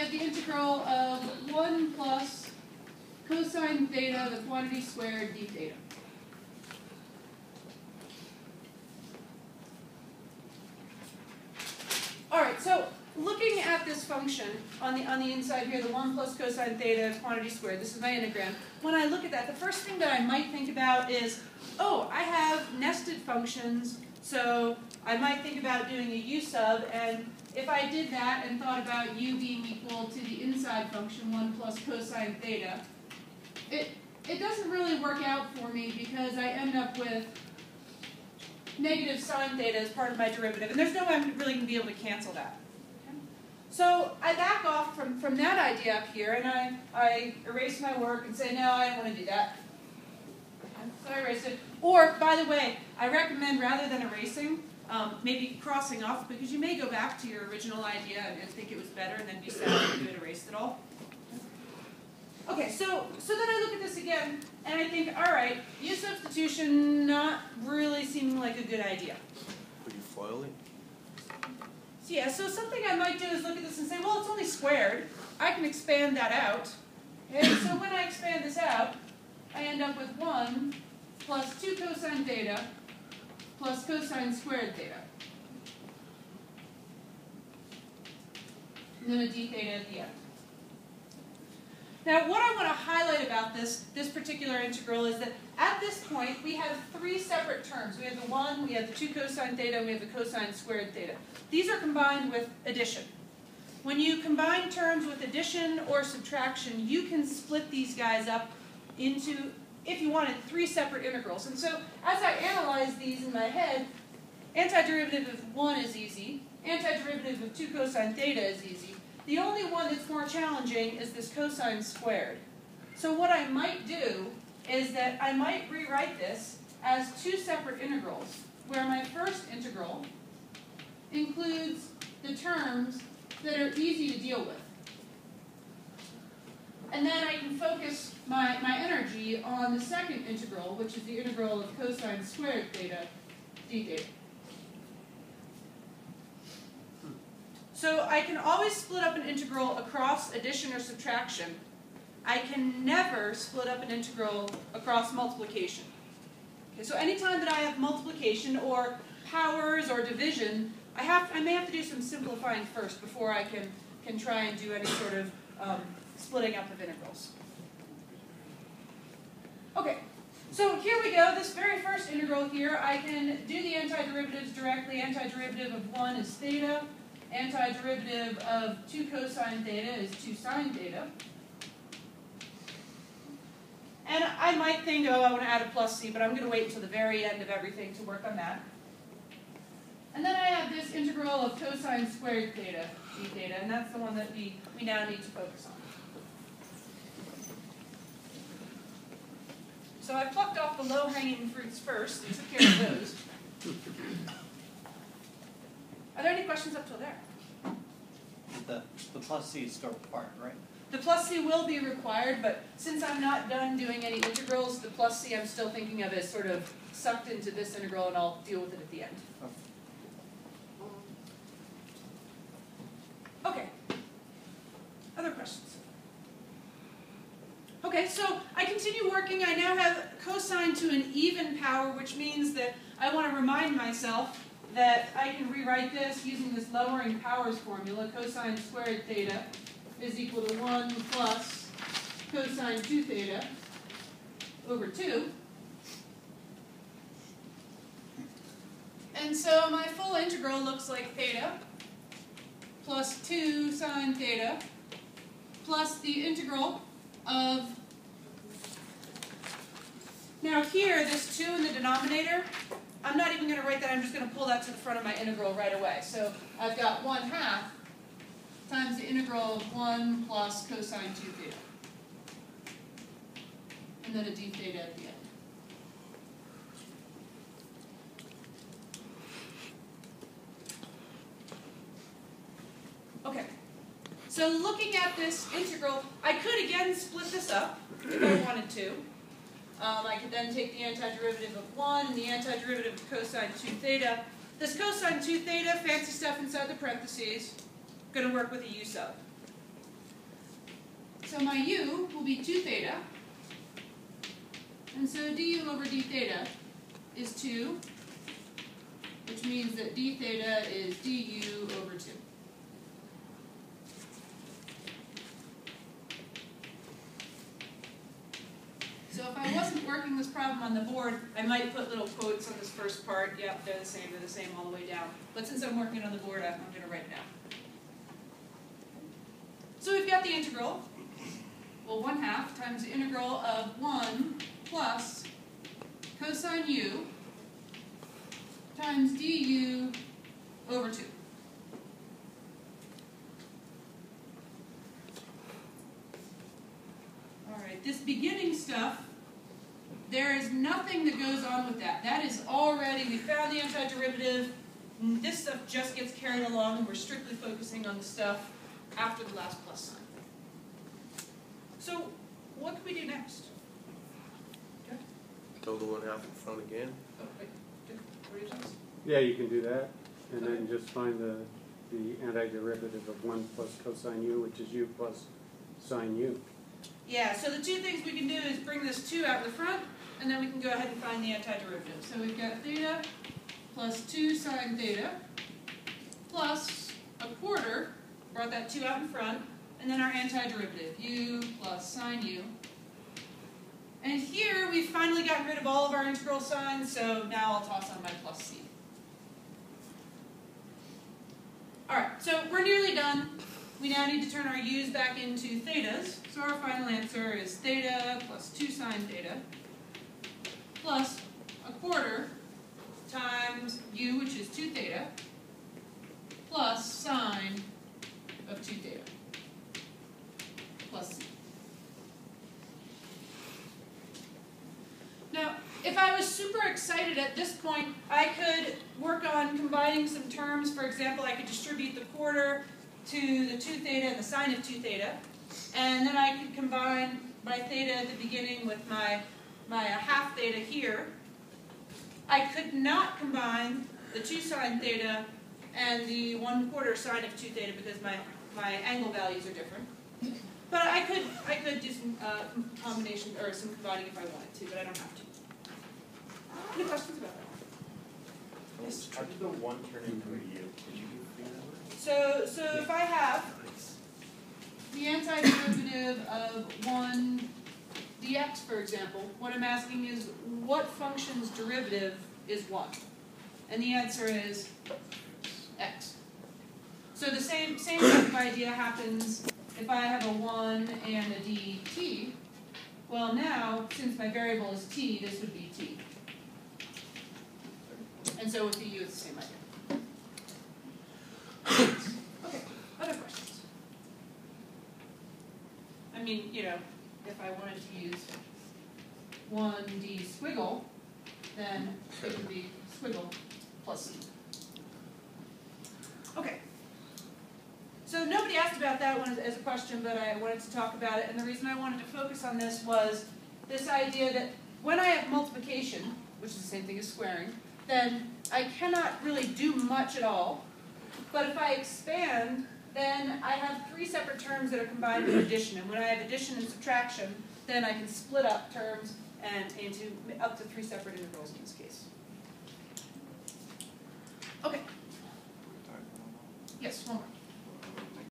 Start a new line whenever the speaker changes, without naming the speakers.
get the integral of 1 plus cosine theta, the quantity squared, d theta. All right, so looking at this function on the inside here, the 1 plus cosine theta quantity squared, this is my integrand. When I look at that, the first thing that I might think about is, oh, I have nested functions, so I might think about doing a u sub, and if I did that and thought about u being equal to the inside function, 1 plus cosine theta, it doesn't really work out for me because I end up with negative sine theta as part of my derivative, and there's no way I'm really going to be able to cancel that. Okay? So I back off from that idea up here, and I erase my work and say, no, I don't want to do that. Okay? So I erase it. Or, by the way, I recommend rather than erasing, maybe crossing off, because you may go back to your original idea and think it was better and then be sad that you had erased it all. Okay, so then I look at this again, and I think, all right, u substitution not really seeming like a good idea.
Could you FOIL it?
So yeah, so something I might do is look at this and say, well, it's only squared. I can expand that out. Okay, so when I expand this out, I end up with 1 plus 2 cosine theta plus cosine squared theta. And then a d theta at the end. Now, what I want to highlight about this particular integral is that at this point, we have 3 separate terms. We have the 1, we have the 2 cosine theta, and we have the cosine squared theta. These are combined with addition. When you combine terms with addition or subtraction, you can split these guys up into, if you wanted, 3 separate integrals. And so, as I analyze these in my head, antiderivative of 1 is easy, antiderivative of 2 cosine theta is easy. The only one that's more challenging is this cosine squared. So what I might do is that I might rewrite this as 2 separate integrals, where my first integral includes the terms that are easy to deal with. And then I can focus my energy on the second integral, which is the integral of cosine squared theta d theta. So I can always split up an integral across addition or subtraction. I can never split up an integral across multiplication. Okay, so anytime that I have multiplication or powers or division, I may have to do some simplifying first before I can try and do any sort of splitting up of integrals. Okay, so here we go. This very first integral here, I can do the antiderivatives directly. Antiderivative of 1 is theta. Antiderivative of 2 cosine theta is 2 sine theta. And I might think, oh, I want to add a plus c, but I'm going to wait until the very end of everything to work on that. And then I have this integral of cosine squared theta, d theta, and that's the one that we now need to focus on. So I plucked off the low-hanging fruits first and took care of those. Are there any questions up till there?
The plus c is still required, right?
The plus c will be required, but since I'm not done doing any integrals, the plus c I'm still thinking of as sort of sucked into this integral, and I'll deal with it at the end. Okay. Other questions? Okay, so I continue working. I now have cosine to an even power, which means that I want to remind myself that I can rewrite this using this lowering powers formula. Cosine squared theta is equal to 1 plus cosine 2 theta over 2. And so my full integral looks like theta plus 2 sine theta plus the integral of, now here, this 2 in the denominator, I'm not even going to write that, I'm just going to pull that to the front of my integral right away. So I've got 1/2 times the integral of 1 plus cosine 2 theta. And then a d theta at the end. Okay, so looking at this integral, I could again split this up if I wanted to. I could then take the antiderivative of 1 and the antiderivative of cosine 2 theta. This cosine 2 theta, fancy stuff inside the parentheses, going to work with a u sub. So my u will be 2 theta. And so du over d theta is 2, which means that d theta is du over 2. So if I wasn't working this problem on the board, I might put little quotes on this first part. Yep, they're the same all the way down. But since I'm working on the board, I'm going to write it down. So we've got the integral. Well, 1/2 times the integral of 1 plus cosine u times du over 2. All right, this beginning stuff, there is nothing that goes on with that. That is already, we found the antiderivative. This stuff just gets carried along, and we're strictly focusing on the stuff after the last plus sign. So, what can we do next? Okay.
Throw the 1/2 in front again.
Oh, wait. What are you saying?
Yeah, you can do that, and then just find the antiderivative of 1 plus cosine u, which is u plus sine u.
Yeah, so the two things we can do is bring this 2 out in the front, and then we can go ahead and find the antiderivative. So we've got theta plus 2 sine theta plus 1/4, brought that 2 out in front, and then our antiderivative, u plus sine u. And here we've finally gotten rid of all of our integral signs, so now I'll toss on my plus c. Alright, so we're nearly done. We now need to turn our u's back into thetas. So our final answer is theta plus 2 sine theta plus 1/4 times u, which is 2 theta, plus sine of 2 theta, plus c. Now, if I was super excited at this point, I could work on combining some terms. For example, I could distribute the 1/4 to the 2 theta and the sine of 2 theta. And then I could combine my theta at the beginning with my 1/2 theta here. I could not combine the 2 sine theta and the 1/4 sine of 2 theta because my angle values are different. But I could do some combination or some combining if I wanted to, but I don't have to. Any questions about that? Yes.
How did the 1 turn into a u? Did you figure that out?
So if I have the antiderivative of 1 dx, for example, what I'm asking is what function's derivative is 1? And the answer is x. So the same type of idea happens if I have a 1 and a dt. Well, now, since my variable is t, this would be t. And so with the u, it's the same idea. Okay, other questions? I mean, you know, if I wanted to use 1d squiggle, then it would be squiggle plus c. Okay. So nobody asked about that one as a question, but I wanted to talk about it. And the reason I wanted to focus on this was this idea that when I have multiplication, which is the same thing as squaring, then I cannot really do much at all. But if I expand, then I have 3 separate terms that are combined with addition. And when I have addition and subtraction, then I can split up terms and into up to 3 separate integrals in this case. Okay. Yes, one more.